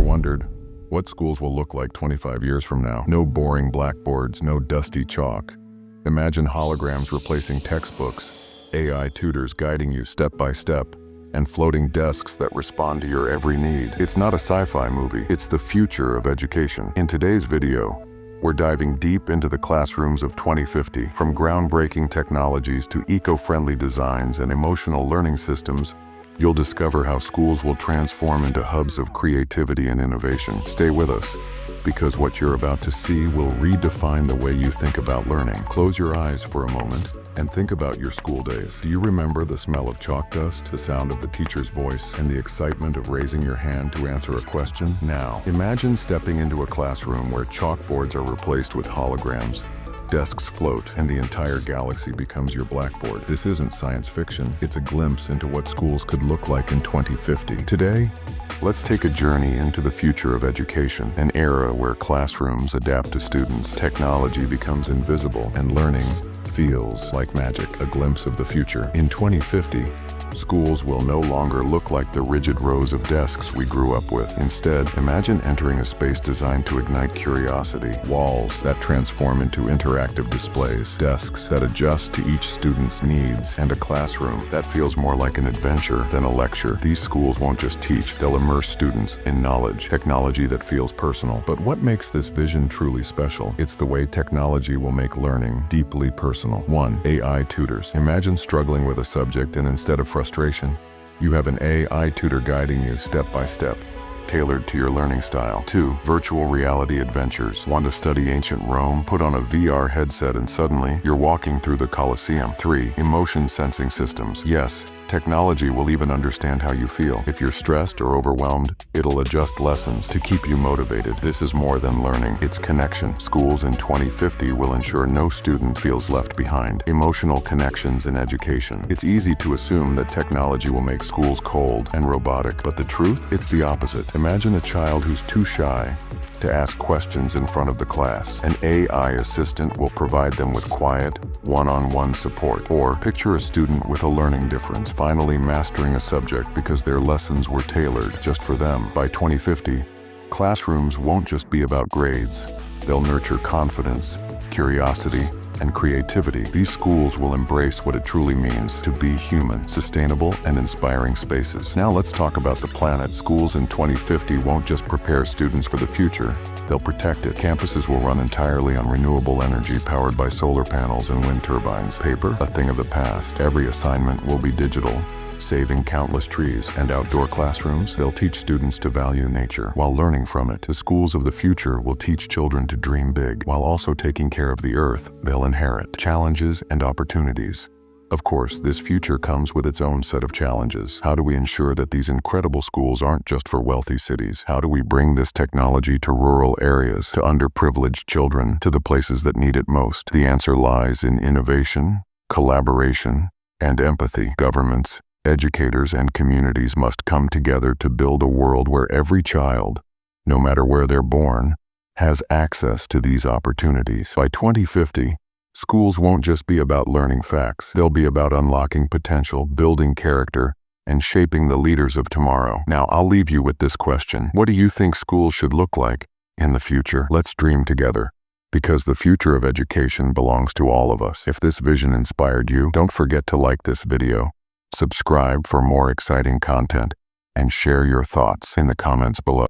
wondered what schools will look like 25 years from now? No boring blackboards, no dusty chalk. Imagine holograms replacing textbooks, AI tutors guiding you step by step, and floating desks that respond to your every need. It's not a sci-fi movie, it's the future of education. In today's video, we're diving deep into the classrooms of 2050. From groundbreaking technologies to eco-friendly designs and emotional learning systems, you'll discover how schools will transform into hubs of creativity and innovation. Stay with us, because what you're about to see will redefine the way you think about learning. Close your eyes for a moment and think about your school days. Do you remember the smell of chalk dust, the sound of the teacher's voice, and the excitement of raising your hand to answer a question? Now, imagine stepping into a classroom where chalkboards are replaced with holograms, desks float, and the entire galaxy becomes your blackboard. This isn't science fiction, it's a glimpse into what schools could look like in 2050. Today, let's take a journey into the future of education, an era where classrooms adapt to students, technology becomes invisible, and learning feels like magic. A glimpse of the future. In 2050, schools will no longer look like the rigid rows of desks we grew up with. Instead, imagine entering a space designed to ignite curiosity. Walls that transform into interactive displays, desks that adjust to each student's needs, and a classroom that feels more like an adventure than a lecture. These schools won't just teach, they'll immerse students in knowledge, technology that feels personal. But what makes this vision truly special? It's the way technology will make learning deeply personal. 1. AI tutors. Imagine struggling with a subject and instead of frustration, you have an AI tutor guiding you step by step, tailored to your learning style. 2. Virtual reality adventures. Want to study ancient Rome? Put on a VR headset and suddenly you're walking through the Colosseum. 3. Emotion sensing systems. Yes, technology will even understand how you feel. If you're stressed or overwhelmed, it'll adjust lessons to keep you motivated. This is more than learning, it's connection. Schools in 2050 will ensure no student feels left behind. Emotional connections in education. It's easy to assume that technology will make schools cold and robotic, but the truth? It's the opposite. Imagine a child who's too shy to ask questions in front of the class. An AI assistant will provide them with quiet, one-on-one support. Or picture a student with a learning difference, finally mastering a subject because their lessons were tailored just for them. By 2050, classrooms won't just be about grades. They'll nurture confidence, curiosity, and creativity. These schools will embrace what it truly means to be human, sustainable, and inspiring spaces. Now let's talk about the planet. Schools in 2050 won't just prepare students for the future, they'll protect it. Campuses will run entirely on renewable energy powered by solar panels and wind turbines. Paper, a thing of the past. Every assignment will be digital, saving countless trees. And outdoor classrooms, they'll teach students to value nature while learning from it. The schools of the future will teach children to dream big while also taking care of the earth they'll inherit. Challenges and opportunities. Of course, this future comes with its own set of challenges. How do we ensure that these incredible schools aren't just for wealthy cities? How do we bring this technology to rural areas, to underprivileged children, to the places that need it most? The answer lies in innovation, collaboration, and empathy. Governments, educators, and communities must come together to build a world where every child, no matter where they're born, has access to these opportunities. By 2050, schools won't just be about learning facts. They'll be about unlocking potential, building character, and shaping the leaders of tomorrow. Now, I'll leave you with this question. What do you think schools should look like in the future? Let's dream together, because the future of education belongs to all of us. If this vision inspired you, don't forget to like this video, subscribe for more exciting content, and share your thoughts in the comments below.